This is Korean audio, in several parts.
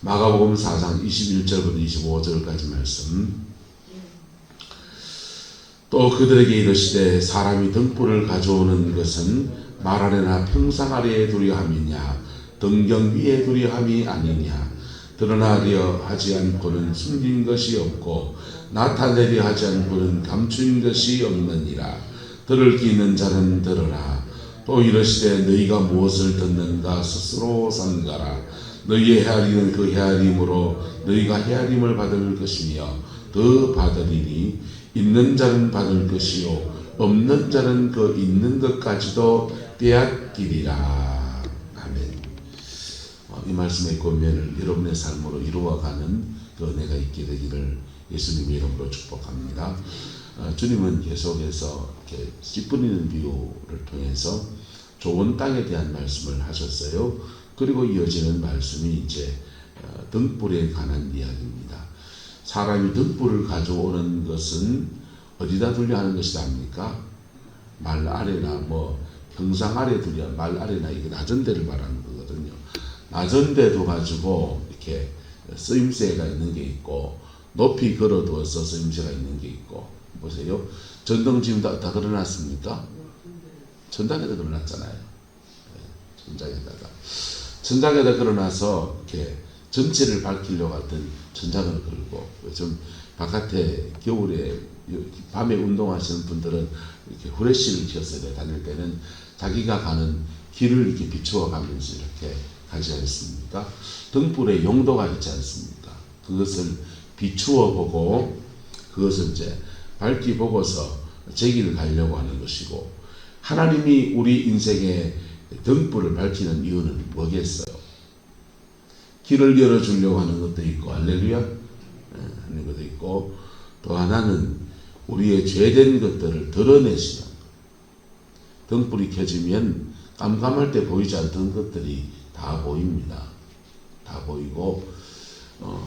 마가복음 4장 21절부터 25절까지 말씀. 또 그들에게 이르시되 사람이 등불을 가져오는 것은 말 아래나 평상 아래에 두려 함이냐 등경 위에 두려 함이 아니냐. 드러나려 하지 않고는 숨긴 것이 없고 나타내려 하지 않고는 감춘 것이 없느니라. 들을 귀 있는 자는 들으라. 또 이르시되 너희가 무엇을 듣는가 스스로 삼가라. 너희의 헤아리는 그 헤아림으로 너희가 헤아림을 받을 것이며 더 받으리니 있는 자는 받을 것이요 없는 자는 그 있는 것까지도 빼앗기리라. 아멘. 이 말씀의 권면을 여러분의 삶으로 이루어가는 그 은혜가 있게 되기를 예수님의 이름으로 축복합니다. 주님은 계속해서 이렇게 씨 뿌리는 비유를 통해서 좋은 땅에 대한 말씀을 하셨어요. 그리고 이어지는 말씀이 이제 등불에 관한 이야기입니다. 사람이 등불을 가져오는 것은 어디다 두려 하는 것이다 합니까? 말 아래나 뭐 평상 아래 두려, 말 아래나 이게 낮은 데를 말하는 거거든요. 낮은 데도 가지고 이렇게 쓰임새가 있는 게 있고 높이 걸어두어서 쓰임새가 있는 게 있고. 보세요. 전등 지금 다 걸어놨습니까? 천장에다 걸어놨잖아요. 천장에다 걸어놔서 이렇게 전체를 밝히려고 하던 천장을 걸고, 좀 바깥에 겨울에 밤에 운동하시는 분들은 이렇게 후레쉬를 켜서 다닐 때는 자기가 가는 길을 이렇게 비추어 가면서 이렇게 가지 않습니까? 등불에 용도가 있지 않습니까? 그것을 비추어 보고 그것을 이제 밝히 보고서 제길을 가려고 하는 것이고, 하나님이 우리 인생의 등불을 밝히는 이유는 뭐겠어요? 길을 열어주려고 하는 것도 있고, 할렐루야, 하는 것도 있고, 또 하나는 우리의 죄된 것들을 드러내시는, 등불이 켜지면 깜깜할 때 보이지 않던 것들이 다 보입니다. 다 보이고,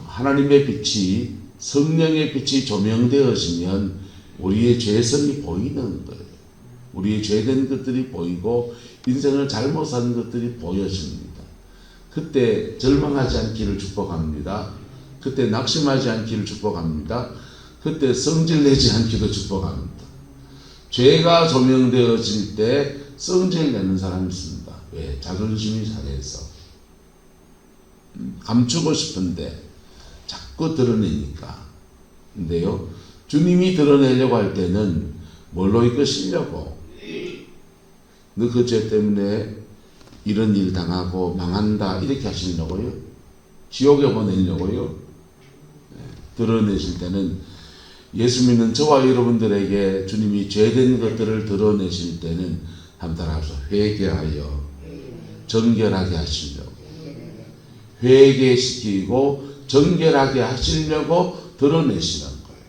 하나님의 빛이, 성령의 빛이 조명되어지면 우리의 죄성이 보이는 거예요. 우리의 죄된 것들이 보이고 인생을 잘못 산 것들이 보여집니다. 그때 절망하지 않기를 축복합니다. 그때 낙심하지 않기를 축복합니다. 그때 성질내지 않기도 축복합니다. 죄가 조명되어질 때 성질내는 사람이 있습니다. 왜? 자존심이 상해서 감추고 싶은데 자꾸 드러내니까. 근데요, 주님이 드러내려고 할 때는 뭘로 이끄시려고? 너 그 죄 때문에 이런 일 당하고 망한다 이렇게 하시려고요? 지옥에 보내려고요? 드러내실 때는, 예수 믿는 저와 여러분들에게 주님이 죄된 것들을 드러내실 때는 한번 따라합시다. 회개하여 정결하게 하시려고, 회개시키고 정결하게 하시려고 드러내시는 거예요.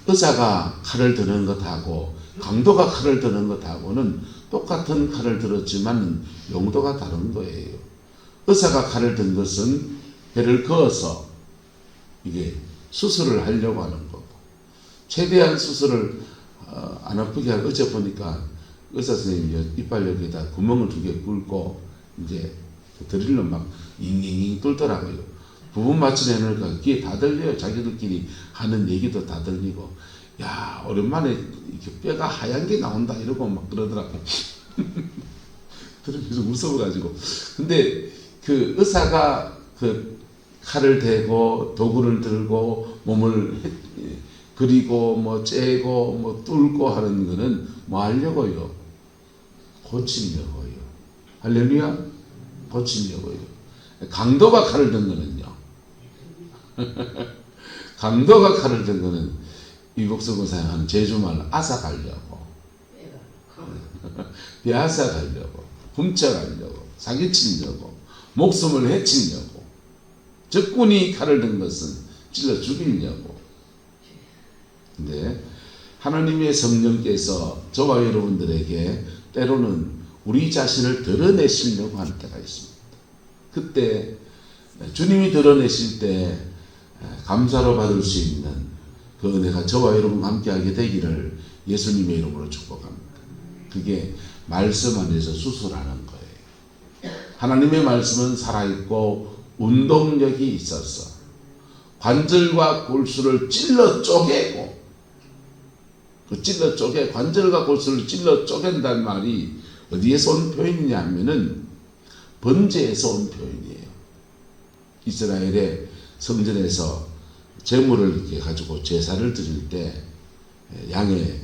의사가 칼을 드는 것하고 강도가 칼을 드는 것하고는 똑같은 칼을 들었지만 용도가 다른 거예요. 의사가 칼을 든 것은 배를 그어서 이게 수술을 하려고 하는 거고, 최대한 수술을 안 아프게 하고, 어제 보니까 의사 선생님이 이빨 여기에다 구멍을 2개 뚫고 이제 드릴로 막 잉잉잉 뚫더라고요. 부분 맞춰내니까 귀에 다 들려요. 자기들끼리 하는 얘기도 다 들리고, 야, 오랜만에 이렇게 뼈가 하얀 게 나온다 이러고 막 그러더라고. 들으면서 무서워가지고. 근데 그 의사가 그 칼을 대고 도구를 들고 몸을 그리고 뭐 째고 뭐 뚫고 하는 거는 뭐 하려고요? 고치려고요. 할렐루야? 고치려고요. 강도가 칼을 든 거는요. 강도가 칼을 든 거는 이국성을 사용하는 제주말로 앗아가려고, 빼앗아가려고, 훔쳐가려고, 사기치려고, 목숨을 해치려고. 적군이 칼을 든 것은 찔러 죽이려고. 근데 하나님의 성령께서 저와 여러분들에게 때로는 우리 자신을 드러내시려고 할 때가 있습니다. 그때 주님이 드러내실 때 감사로 받을 수 있는 그 은혜가 저와 여러분과 함께하게 되기를 예수님의 이름으로 축복합니다. 그게 말씀 안에서 수술하는 거예요. 하나님의 말씀은 살아있고 운동력이 있어서 관절과 골수를 찔러 쪼개고, 그 찔러 쪼개, 관절과 골수를 찔러 쪼갠다는 말이 어디에서 온 표현이냐 하면은 번제에서 온 표현이에요. 이스라엘의 성전에서 제물을 이렇게 가지고 제사를 드릴 때 양의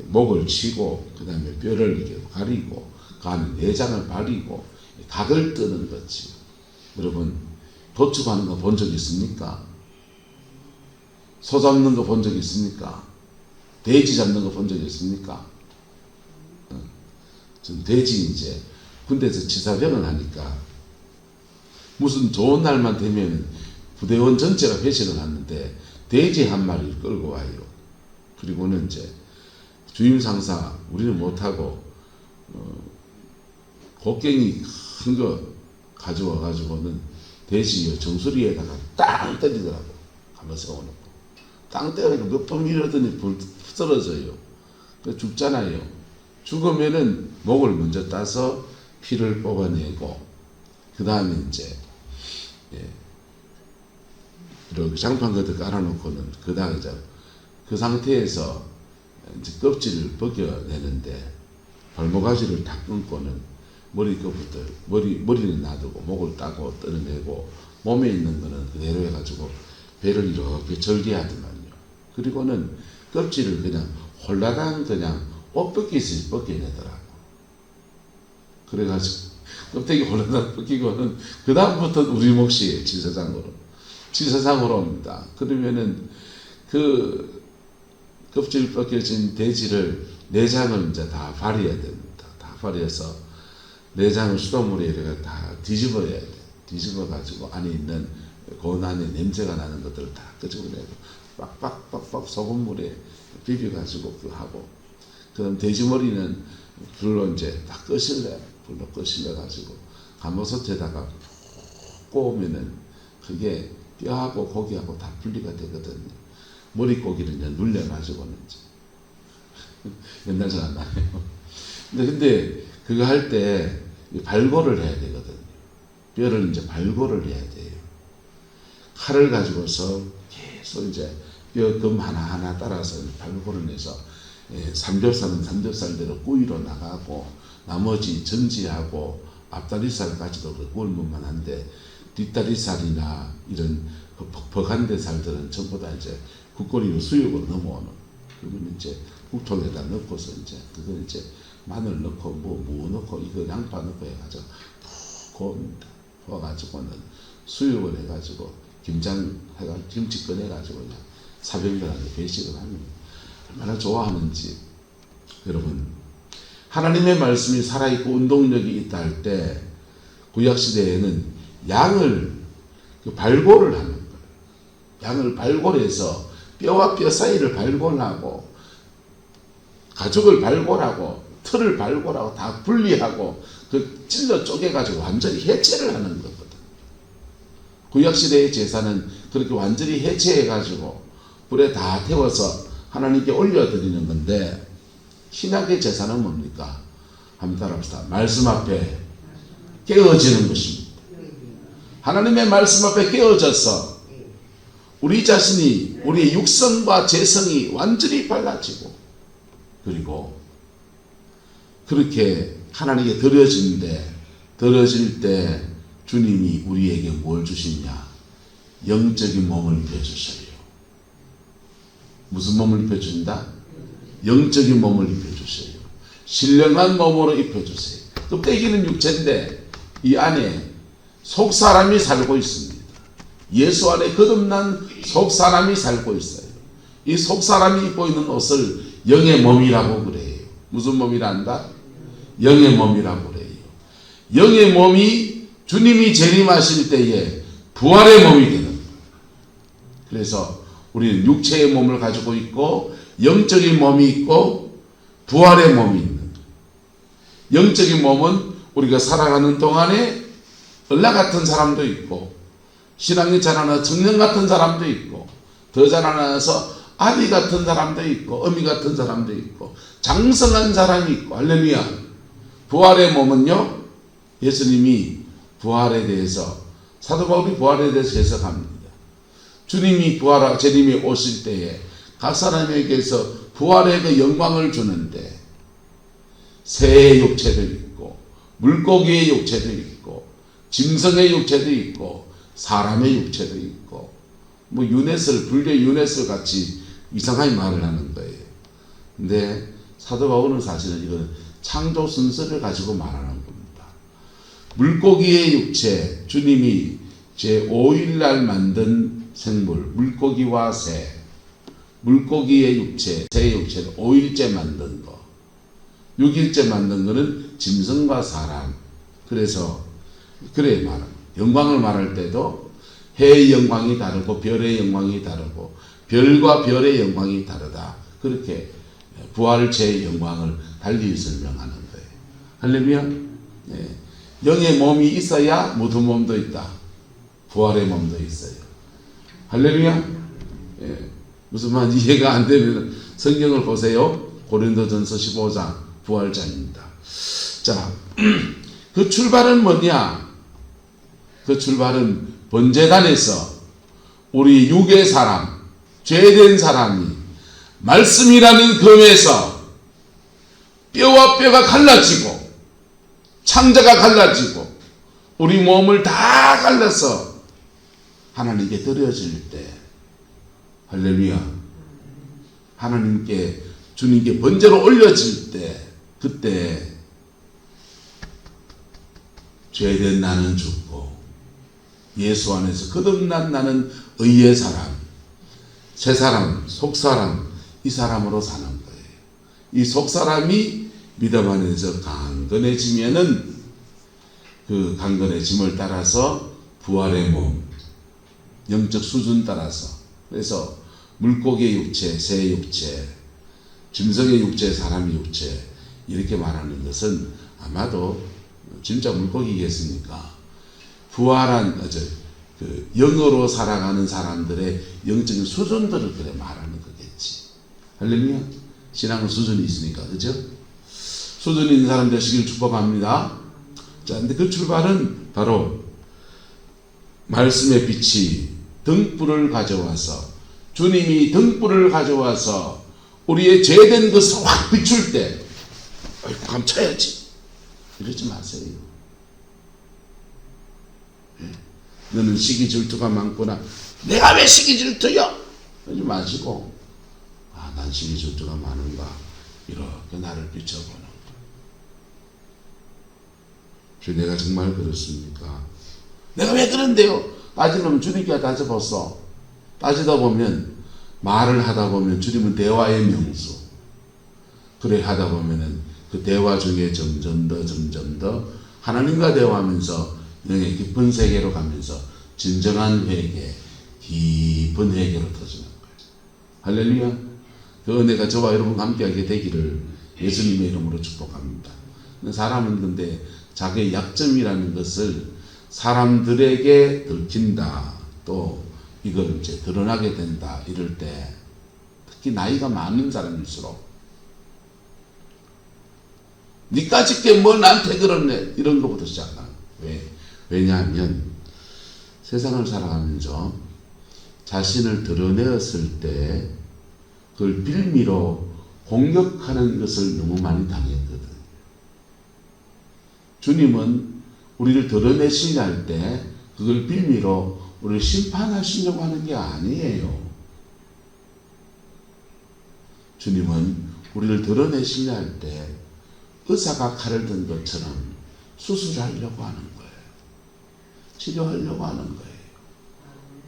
목을 치고 그 다음에 뼈를 이렇게 가리고 그 안에 내장을 바리고 각을 뜨는 거지. 여러분, 도축하는 거 본 적 있습니까? 소 잡는 거 본 적 있습니까? 돼지 잡는 거 본 적 있습니까? 전 돼지 이제 군대에서 지사병을 하니까 무슨 좋은 날만 되면 부대원 전체가 회식을 하는데 돼지 한 마리를 끌고 와요. 그리고는 이제 주임 상사, 우리는 못하고 곡괭이 큰 거 가져와 가지고는 돼지 정수리에다가 땅 때리더라고. 가만 세워놓고 땅 때리니까 몇 번 밀었더니 쓰러져요. 죽잖아요. 죽으면은 목을 먼저 따서 피를 뽑아내고 그 다음에 이제 이렇게 장판 걷어 깔아놓고는 그 다음에 그 상태에서 이제 껍질을 벗겨내는데 발목가지를 다 끊고는 머리끝부터 머리는 놔두고 목을 따고 뜯어내고 몸에 있는 거는 그대로 해가지고 배를 이렇게 절개하더만요. 그리고는 껍질을 그냥 홀라당 그냥 옷 벗기듯이 벗겨내더라고. 그래가지고 껍데기 홀라당 벗기고는 그 다음부터는 우리 몫이에요. 지사장으로 옵니다. 그러면은 그 껍질 벗겨진 돼지를 내장을 이제 다 발려야 됩니다. 다 발려서 내장을 수돗물에 이렇게 다 뒤집어야 돼. 뒤집어가지고 안에 있는 고난의 냄새가 나는 것들을 다 끄집어내고 빡빡빡빡 소금물에 비벼가지고 그 하고, 그 다음 돼지머리는 불로 이제 다 끄실래. 불로 끄실래가지고 가마솥에다가 푹 구우면은 그게 뼈하고 고기하고 다 분리가 되거든요. 머리고기를 이제 눌려가지고는 이제 옛날 잘 안 나요. 근데 그거 할 때 발골을 해야 되거든요. 뼈를 이제 발골을 해야 돼요. 칼을 가지고서 계속 이제 뼈금 하나하나 따라서 발골을 해서 삼겹살은 삼겹살대로 구이로 나가고 나머지 전지하고 앞다리살까지도 구울만만 한데 뒷다리살이나 이런 퍽퍽한 데 살들은 전부 다 이제 국거리로 수육으로 넘어오는, 그러면 이제 국통에다 넣고서 이제 그걸 이제 마늘 넣고 무 넣고 이거 양파 넣고 해가지고 푹 구웁니다. 구워가지고는 수육을 해가지고 김장 해가 김치 꺼내가지고 그냥 사병들한테 배식을 하면 얼마나 좋아하는지. 여러분, 하나님의 말씀이 살아있고 운동력이 있다 할 때 구약시대에는 양을 발골을 하는 거예요. 양을 발골해서 뼈와 뼈 사이를 발골하고 가죽을 발골하고 틀을 발골하고 다 분리하고 그 찔러 쪼개가지고 완전히 해체를 하는 거거든. 구약시대의 제사는 그렇게 완전히 해체해가지고 불에 다 태워서 하나님께 올려드리는 건데, 신약의 제사는 뭡니까? 한번 따라합시다. 말씀 앞에 깨어지는 것입니다. 하나님의 말씀 앞에 깨어져서 우리 자신이, 우리의 육성과 재성이 완전히 발라지고, 그리고 그렇게 하나님께 드려질 때 주님이 우리에게 뭘 주시냐? 영적인 몸을 입혀주셔요. 무슨 몸을 입혀준다? 영적인 몸을 입혀주세요. 신령한 몸으로 입혀주세요. 껍데기는 육체인데 이 안에 속사람이 살고 있습니다. 예수 안에 거듭난 속사람이 살고 있어요. 이 속사람이 입고 있는 옷을 영의 몸이라고 그래요. 무슨 몸이라 한다? 영의 몸이라고 그래요. 영의 몸이 주님이 재림하실 때에 부활의 몸이 되는 거예요. 그래서 우리는 육체의 몸을 가지고 있고 영적인 몸이 있고 부활의 몸이 있는 거예요. 영적인 몸은 우리가 살아가는 동안에 얼라 같은 사람도 있고 신앙이 자라나 청년 같은 사람도 있고 더 자라나서 아비 같은 사람도 있고 어미 같은 사람도 있고 장성한 사람이 있고, 할렐루야. 부활의 몸은요, 예수님이 부활에 대해서, 사도 바울이 부활에 대해서 해석합니다. 주님이 주님이 오실 때에 각 사람에게서 부활의 그 영광을 주는데, 새의 육체도 있고 물고기의 육체도 있고 짐승의 육체도 있고 사람의 육체도 있고, 뭐 불교 유네슬 같이 이상하게 말을 하는 거예요. 근데 사도 바울은 사실은 이거는 창조 순서를 가지고 말하는 겁니다. 물고기의 육체, 주님이 제5일날 만든 생물, 물고기와 새, 물고기의 육체, 새의 육체는 5일째 만든 거, 6일째 만든 거는 짐승과 사람. 그래서 그래 말합니다. 영광을 말할 때도 해의 영광이 다르고 별의 영광이 다르고 별과 별의 영광이 다르다. 그렇게 부활체의 영광을 달리 설명하는 거예요. 할렐루야. 네. 영의 몸이 있어야 묻은 몸도 있다. 부활의 몸도 있어요. 할렐루야. 네. 무슨 말 이해가 안 되면 성경을 보세요. 고린도전서 15장 부활장입니다. 자, 그 출발은 뭐냐? 그 출발은 번제단에서 우리 육의 사람, 죄된 사람이 말씀이라는 검에서 뼈와 뼈가 갈라지고 창자가 갈라지고 우리 몸을 다 갈라서 하나님께 드려질 때, 할렐루야, 하나님께 주님께 번제로 올려질 때, 그때 죄된 나는 죽고 예수 안에서 거듭난 나는 의의 사람, 새 사람, 속사람, 이 사람으로 사는 거예요. 이 속사람이 믿음 안에서 강건해지면은 그 강건해짐을 따라서 부활의 몸, 영적 수준 따라서, 그래서 물고기의 육체, 새의 육체, 짐승의 육체, 사람의 육체, 이렇게 말하는 것은 아마도 진짜 물고기겠습니까? 부활한 그 영으로 살아가는 사람들의 영적인 수준들을 그래 말하는 거겠지. 할렐루야. 신앙은 수준이 있으니까, 그죠? 수준 있는 사람 되시길 축복합니다. 자, 근데 그 출발은 바로 말씀의 빛이 등불을 가져와서, 주님이 등불을 가져와서 우리의 죄된 것을 확 비출 때, 아이고 감춰야지 이러지 마세요. 너는 시기 질투가 많구나. 내가 왜 시기 질투요? 그러지 마시고, 아, 난 시기 질투가 많은가, 이렇게 나를 비춰보는 거예요. 내가 정말 그렇습니까? 내가 왜 그런데요? 따지면 주님께 따져봤어. 따지다 보면, 말을 하다 보면 주님은 대화의 명수. 그래 하다 보면은 그 대화 중에 점점 더 하나님과 대화하면서 영의 깊은 세계로 가면서 진정한 회개, 깊은 회개로 터지는 거예요. 할렐루야. 그 은혜가 저와 여러분과 함께하게 되기를 예수님의 이름으로 축복합니다. 사람은 근데 자기의 약점이라는 것을 사람들에게 들킨다, 또 이걸 이제 드러나게 된다, 이럴 때, 특히 나이가 많은 사람일수록 니까짓 게 뭐 나한테 그러네, 이런 것부터 시작하는. 왜냐하면 세상을 살아가면서 자신을 드러내었을 때 그걸 빌미로 공격하는 것을 너무 많이 당했거든. 주님은 우리를 드러내시려 할 때 그걸 빌미로 우리를 심판하시려고 하는 게 아니에요. 주님은 우리를 드러내시려 할 때 의사가 칼을 든 것처럼 수술하려고 하는 거예요. 치료하려고 하는 거예요.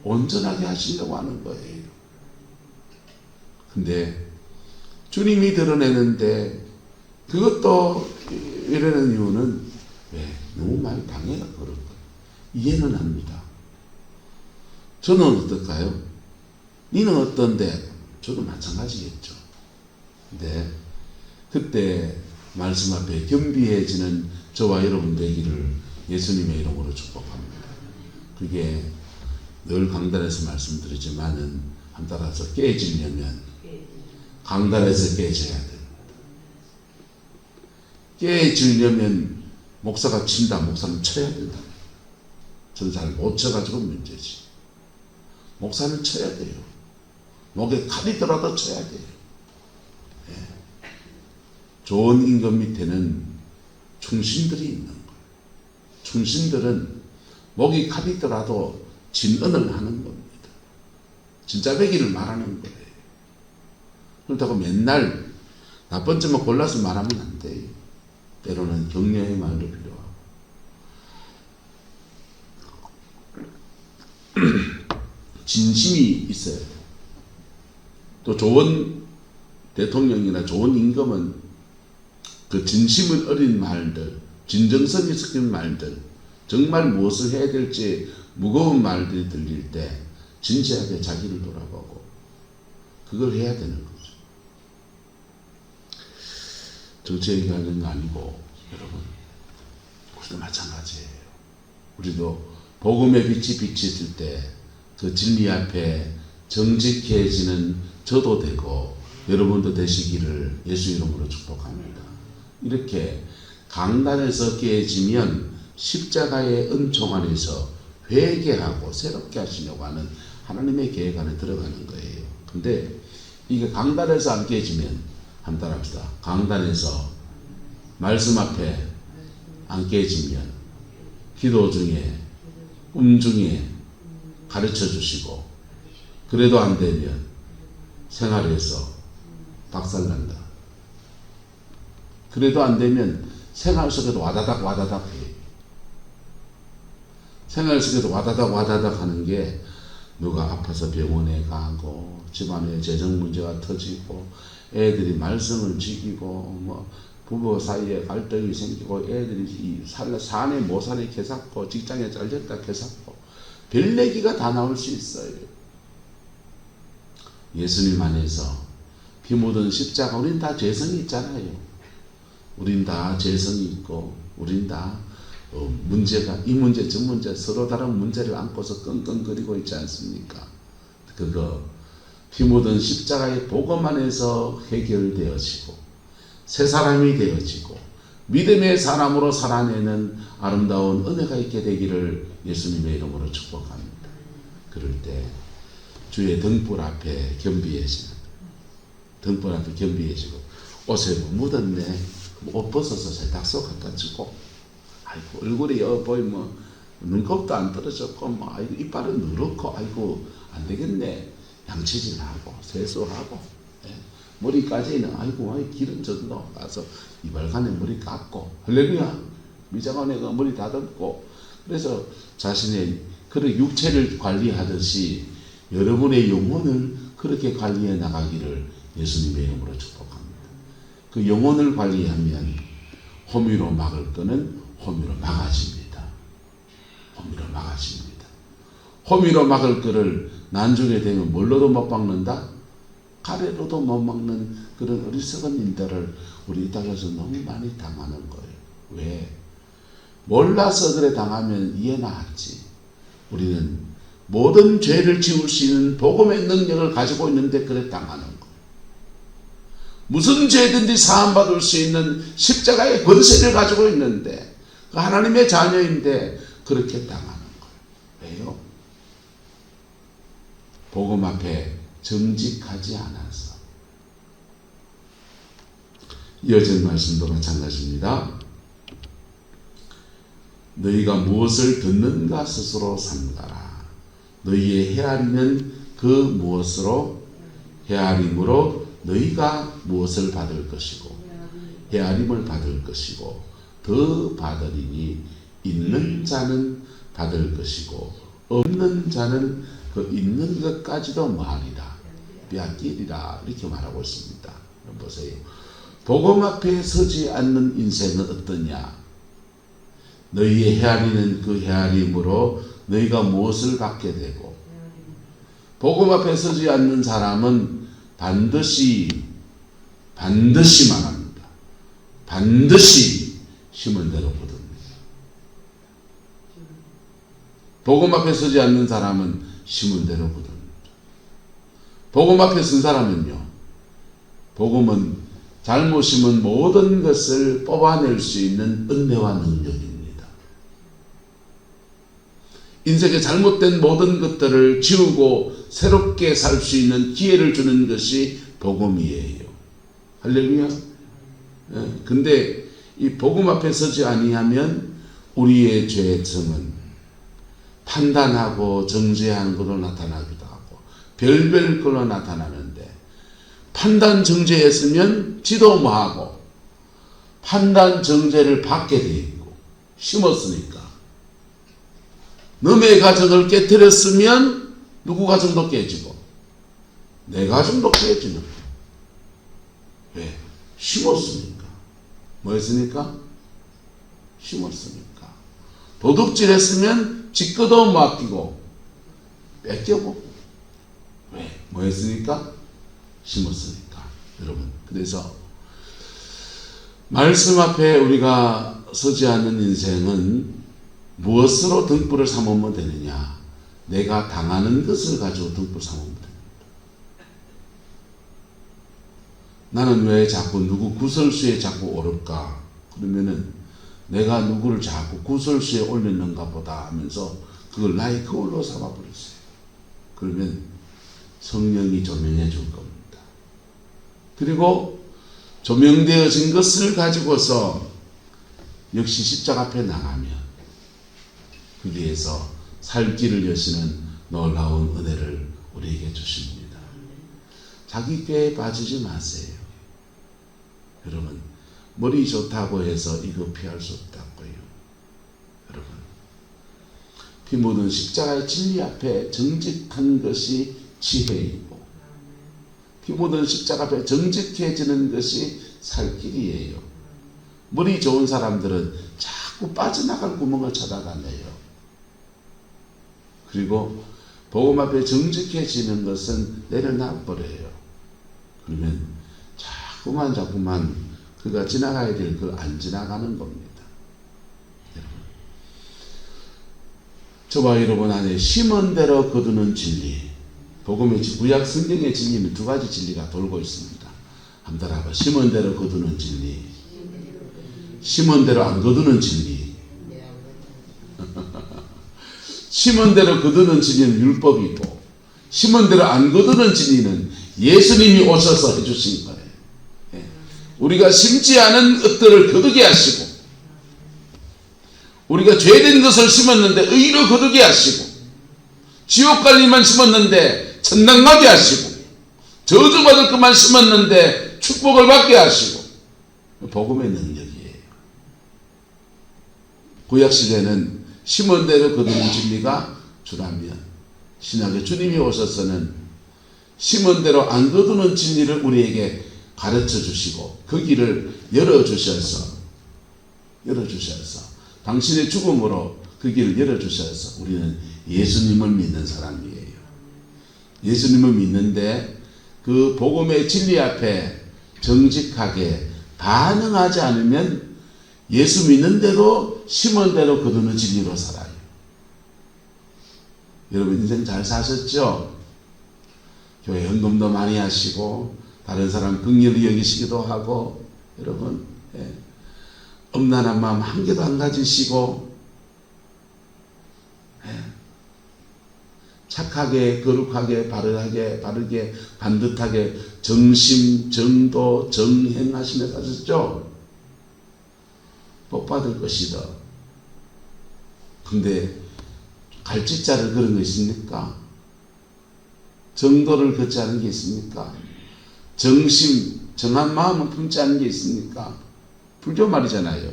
온전하게 하시려고 하는 거예요. 근데 주님이 드러내는데 그것도 이러는 이유는 왜? 너무 많이 당해가 그럴 거예요. 이해는 합니다. 저는 어떨까요? 니는 어떤데? 저도 마찬가지겠죠. 근데 그때 말씀 앞에 겸비해지는 저와 여러분 되기를 예수님의 이름으로 축복합니다. 그게 늘 강단에서 말씀드리지만은 한 따라서 깨지려면 강단에서 깨져야 됩니다. 깨지려면 목사가 친다, 목사는 쳐야 된다. 전사를 못 쳐가지고 문제지. 목사는 쳐야 돼요. 목에 칼이 들어도 쳐야 돼요. 예. 좋은 임금 밑에는 충신들이 있는 거예요. 충신들은 목이 칼이 들어도 진언을 하는 겁니다. 진짜 배기를 말하는 거예요. 그렇다고 맨날 나쁜 점만 골라서 말하면 안 돼요. 때로는 격려의 말도 필요하고. 진심이 있어야 돼요. 또 좋은 대통령이나 좋은 임금은 그 진심을 어린 말들, 진정성이 섞인 말들, 정말 무엇을 해야 될지 무거운 말들이 들릴 때 진지하게 자기를 돌아보고 그걸 해야 되는 거죠. 정치 얘기하는 거 아니고 여러분, 우리도 마찬가지예요. 우리도 복음의 빛이 비칠 때 그 진리 앞에 정직해지는 저도 되고 여러분도 되시기를 예수 이름으로 축복합니다. 이렇게 강단에서 깨지면 십자가의 은총 안에서 회개하고 새롭게 하시려고 하는 하나님의 계획 안에 들어가는 거예요. 근데 이게 강단에서 안 깨지면, 한번 따라합시다. 강단에서 말씀 앞에 안 깨지면 기도 중에 중에 가르쳐 주시고 그래도 안 되면 생활에서 박살난다. 그래도 안 되면 생활 속에도 와다닥 해요. 생활 속에도 와다닥 하는 게 누가 아파서 병원에 가고 집안에 재정 문제가 터지고 애들이 말썽을 지키고 뭐 부부 사이에 갈등이 생기고 애들이 사내 못 사내 개잡고 직장에 잘렸다 개잡고 별 얘기가 다 나올 수 있어요. 예수님 안에서 피 묻은 십자가, 우린 다 죄성이 있잖아요. 우린 다 죄성이 있고 우린 다 문제가 이 문제 저 문제 서로 다른 문제를 안고서 끙끙거리고 있지 않습니까? 그거 피 묻은 십자가의 복음 안에서 해결되어지고 새 사람이 되어지고 믿음의 사람으로 살아내는 아름다운 은혜가 있게 되기를 예수님의 이름으로 축복합니다. 그럴 때 주의 등불 앞에 겸비해지는, 등불 앞에 겸비해지고 옷에 뭐 묻었네, 옷 벗어서 세탁소 갖다 주고, 아이고 얼굴이 보이면 눈곱도 안 떨어졌고 뭐 아이고 이빨은 누렇고 아이고 안 되겠네, 양치질하고 세수하고, 예. 머리까지는 아이고 기름 좀 넣어가서 이발관에 머리 깎고, 할렐루야, 미장원에 머리 다듬고. 그래서 자신의 그런 육체를 관리하듯이 여러분의 영혼을 그렇게 관리해 나가기를 예수님의 이름으로 축복합니다. 그 영혼을 관리하면 호미로 막을 거는 호미로 막아집니다. 호미로 막아집니다. 호미로 막을 거를 나중에 되면 뭘로도 못 막는다? 가래로도 못 막는 그런 어리석은 인들을 우리 이 땅에서 너무 많이 당하는 거예요. 왜? 몰라서 그래 당하면 이해나 하지. 우리는 모든 죄를 지울 수 있는 복음의 능력을 가지고 있는데 그래 당하는 거예요. 무슨 죄든지 사함받을 수 있는 십자가의 권세를 가지고 있는데 그 하나님의 자녀인데 그렇게 당하는 거예요. 왜요? 복음 앞에 정직하지 않아서. 이어진 말씀도 마찬가지입니다. 너희가 무엇을 듣는가 스스로 삼가라. 너희의 헤아리는 그 무엇으로? 헤아림으로 너희가 무엇을 받을 것이고, 헤아림을 받을 것이고, 더 받으리니 있는 자는 받을 것이고 없는 자는 그 있는 것까지도 뭐하리라? 빼앗기리라. 이렇게 말하고 있습니다. 보세요. 복음 앞에 서지 않는 인생은 어떠냐? 너희의 헤아리는 그 헤아림으로 너희가 무엇을 받게 되고, 복음 앞에 서지 않는 사람은 반드시 말합니다. 반드시 심은 대로 거둡니다. 복음 앞에 서지 않는 사람은 심은 대로 거둡니다. 복음 앞에 선 사람은요, 복음은 잘못 심은 모든 것을 뽑아낼 수 있는 은혜와 능력입니다. 인생의 잘못된 모든 것들을 지우고 새롭게 살 수 있는 기회를 주는 것이 복음이에요. 할렐루야. 근데 이 복음 앞에 서지 아니하면 우리의 죄성은 판단하고 정죄하는 것으로 나타나기도 하고 별별 걸로 나타나는데, 판단 정죄했으면 지도 뭐하고 판단 정죄를 받게 돼 있고, 심었으니까. 너의 가정을 깨뜨렸으면 누구 가정도 깨지고 내 가정도 깨지는 거예요. 왜? 심었으니까. 뭐 했으니까? 심었으니까. 도둑질 했으면 짓거도 맡기고 뺏겨고. 왜? 뭐 했으니까? 심었으니까. 여러분, 그래서 말씀 앞에 우리가 서지 않는 인생은 무엇으로 등불을 삼으면 되느냐? 내가 당하는 것을 가지고 등불 삼으면 됩니다. 나는 왜 자꾸 누구 구설수에 자꾸 오를까? 그러면은 내가 누구를 자꾸 구설수에 올렸는가 보다 하면서 그걸 나의 거울로 삼아버렸어요. 그러면 성령이 조명해 줄 겁니다. 그리고 조명되어진 것을 가지고서 역시 십자가 앞에 나가면 거기에서 살 길을 여시는 놀라운 은혜를 우리에게 주십니다. 자기 꾀에 빠지지 마세요. 여러분, 머리 좋다고 해서 이거 피할 수 없다고요. 여러분, 피 묻은 십자가의 진리 앞에 정직한 것이 지혜이고, 피 묻은 십자가 앞에 정직해지는 것이 살 길이에요. 머리 좋은 사람들은 자꾸 빠져나갈 구멍을 찾아다녀요. 그리고 복음 앞에 정직해지는 것은 내려놔버려요. 그러면 자꾸만 그가 지나가야 될 걸 안 지나가는 겁니다. 여러분, 저와 여러분 안에 심은 대로 거두는 진리, 복음의 구약 성경의 진리는 두 가지 진리가 돌고 있습니다. 한번 따라봐. 심은 대로 거두는 진리, 심은 대로 안 거두는 진리. 심은 대로 거두는 진리는 율법이고, 심은 대로 안 거두는 진리는 예수님이 오셔서 해주신 거예요. 우리가 심지 않은 것들을 거두게 하시고, 우리가 죄된 것을 심었는데 의로 거두게 하시고, 지옥 갈 일만 심었는데 천당 가게 하시고, 저주받을 것만 심었는데 축복을 받게 하시고, 복음의 능력이에요. 구약시대는 심은 대로 거두는 진리가 주라면, 신약에 주님이 오셔서는 심은 대로 안 거두는 진리를 우리에게 가르쳐 주시고 그 길을 열어주셔서 당신의 죽음으로 그 길을 열어주셔서 우리는 예수님을 믿는 사람이에요. 예수님을 믿는데 그 복음의 진리 앞에 정직하게 반응하지 않으면 예수 믿는 대로 심은 대로 거두는 진리로 살아요. 여러분, 인생 잘 사셨죠? 교회 헌금도 많이 하시고 다른 사람 긍휼히 여기시기도 하고, 여러분, 엄난한 마음 한 개도 안 가지시고, 착하게 거룩하게 바르게 반듯하게 정심 정도 정행하시며 사셨죠? 복 받을 것이다. 근데 갈짓자를 그런 거 있습니까? 정도를 걷지 않은 게 있습니까? 정심, 정한 마음을 품지 않은 게 있습니까? 불교 말이잖아요.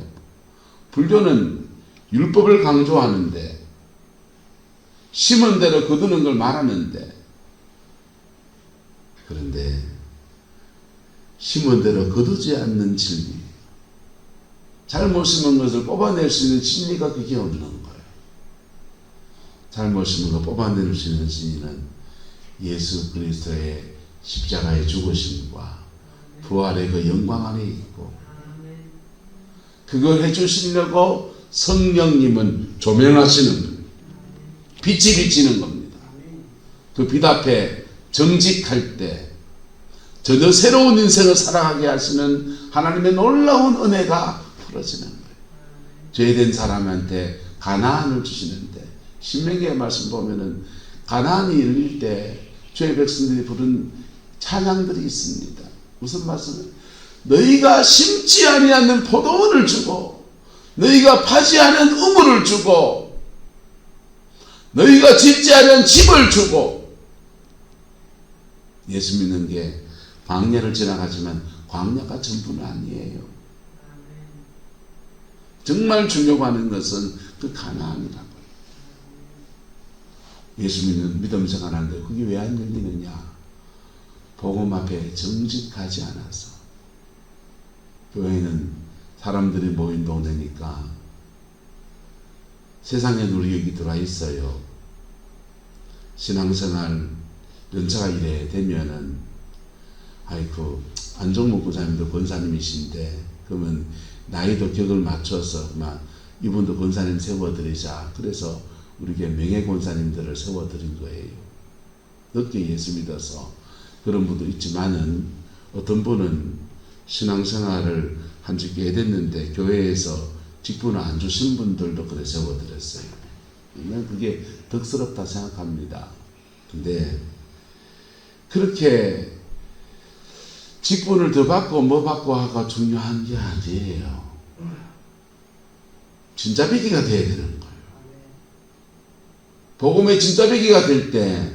불교는 율법을 강조하는데, 심은 대로 거두는 걸 말하는데, 그런데 심은 대로 거두지 않는 진리, 잘못 심은 것을 뽑아낼 수 있는 진리가 그게 없는 거예요. 잘못 심은 걸 뽑아낼 수 있는 진리는 예수 그리스도의 십자가의 죽으심과 부활의 그 영광 안에 있고, 그걸 해주시려고 성령님은 조명하시는 거예요. 빛이 비치는 겁니다. 그 빛 앞에 정직할 때 전혀 새로운 인생을 살아가게 하시는 하나님의 놀라운 은혜가 풀어지는 거예요. 죄된 사람한테 가나안을 주시는데 신명기의 말씀 보면은 가나안이 열릴 때 주의 백성들이 부른 찬양들이 있습니다. 무슨 말씀을? 너희가 심지 아니하는 포도원을 주고 너희가 파지 않은 우물을 주고 너희가 짓지 않은 집을 주고. 예수 믿는 게 광야를 지나가지만 광야가 전부는 아니에요. 정말 주려고 하는 것은 그 가나안이라고요. 예수 믿는 믿음 생활하는데 그게 왜 안 열리느냐? 복음 앞에 정직하지 않아서. 교회는 사람들이 모인 동네니까 세상의 누리력이 들어와 있어요. 신앙생활 연차가 이래 되면은 아이고 안종목 권사님도 권사님이신데 그러면 나이도 격을 맞춰서 이분도 권사님 세워드리자. 그래서 우리에게 명예 권사님들을 세워드린 거예요. 늦게 예수 믿어서 그런 분도 있지만은 어떤 분은 신앙생활을 한 지 꽤 됐는데 교회에서 직분을 안 주신 분들도 그래 세워드렸어요. 저는 그게 덕스럽다 생각합니다. 근데 그렇게 직분을 더 받고 뭐 받고 하가 중요한 게 아니에요. 진짜 비기가 돼야 되는 거예요. 복음의 진짜 비기가 될 때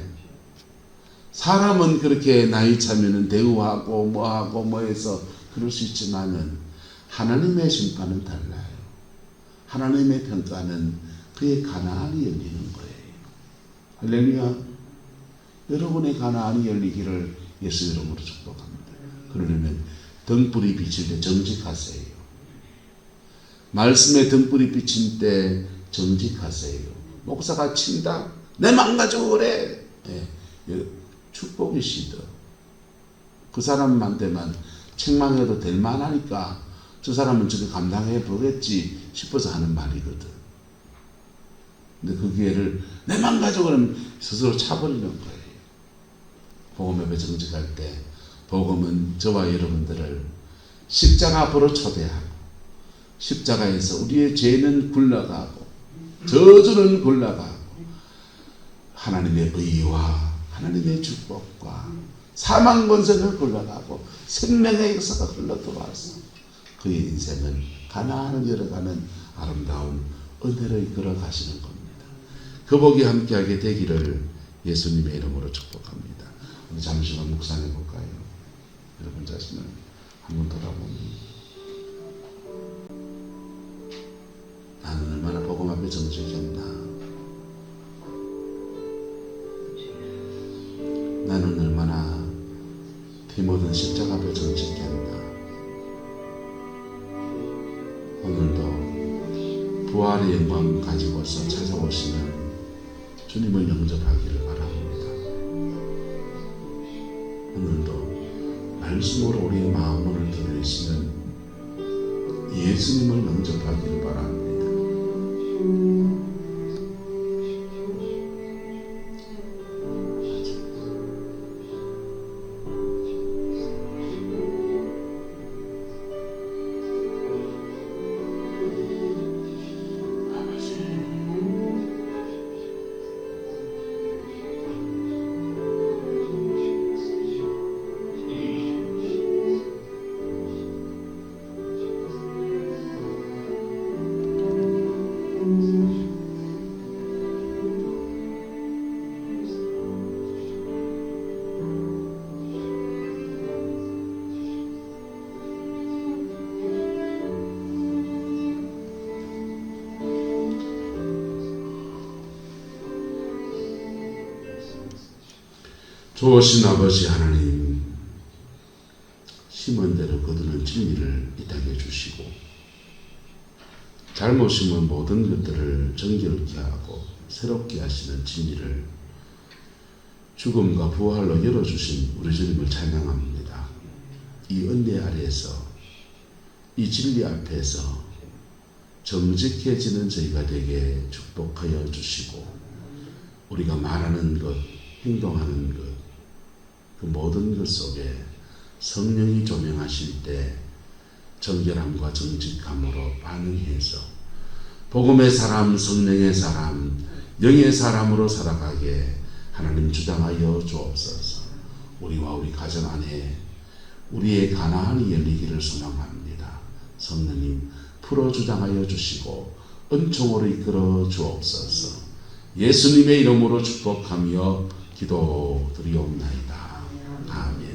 사람은 그렇게 나이 차면은 대우하고 뭐하고 뭐해서 그럴 수 있지만은 하나님의 심판은 달라요. 하나님의 평가는 그의 가나안이 열리는 거예요. 할렐루야. 여러분의 가나안이 열리기를 예수 이름으로 축복합니다. 그러려면 등불이 비칠 때 정직하세요. 말씀에 등불이 비친 때 정직하세요. 목사가 친다? 내 망가지고 그래. 네. 축복이시더. 그 사람한테만 책망해도 될 만하니까 저 사람은 저게 감당해 보겠지 싶어서 하는 말이거든. 근데 그 기회를 내 망가지고 그러면 스스로 차버리는 거예요. 복음 앞에 정직할 때 복음은 저와 여러분들을 십자가 앞으로 초대하고 십자가에서 우리의 죄는 굴러가고 저주는 굴러가고 하나님의 의와 하나님의 축복과 사망 권세를 굴러가고 생명의 역사가 흘러들어와서 그의 인생은 가나안을 열어가는 아름다운 은혜로 이끌어 가시는 겁니다. 그 복이 함께하게 되기를 예수님의 이름으로 축복합니다. 우리 잠시만 묵상해 볼까요? 여러분 자신을 한번 돌아보니 나는 얼마나 복음 앞에 정직했나? 나는 얼마나 피 묻은 십자가 앞에 정직했나? 오늘도 부활의 영광 가지고서 찾아오시는 주님을 영접하기를 바랍니다. 오늘도 말씀으로 우리의 마음을 들으시는 예수님을 영접하기를 바랍니다. 좋으신 아버지 하나님, 심은 대로 거두는 진리를 이 땅에 주시고 잘못심은 모든 것들을 정결케 하고 새롭게 하시는 진리를 죽음과 부활로 열어주신 우리 주님을 찬양합니다. 이 은혜 아래에서 이 진리 앞에서 정직해지는 저희가 되게 축복하여 주시고 우리가 말하는 것, 행동하는 것, 그 모든 것 속에 성령이 조명하실 때 정결함과 정직함으로 반응해서 복음의 사람, 성령의 사람, 영의 사람으로 살아가게 하나님 주장하여 주옵소서. 우리와 우리 가정 안에 우리의 가나안이 열리기를 소망합니다. 성령님 풀어 주장하여 주시고 은총으로 이끌어 주옵소서. 예수님의 이름으로 축복하며 기도드리옵나이다. 아멘.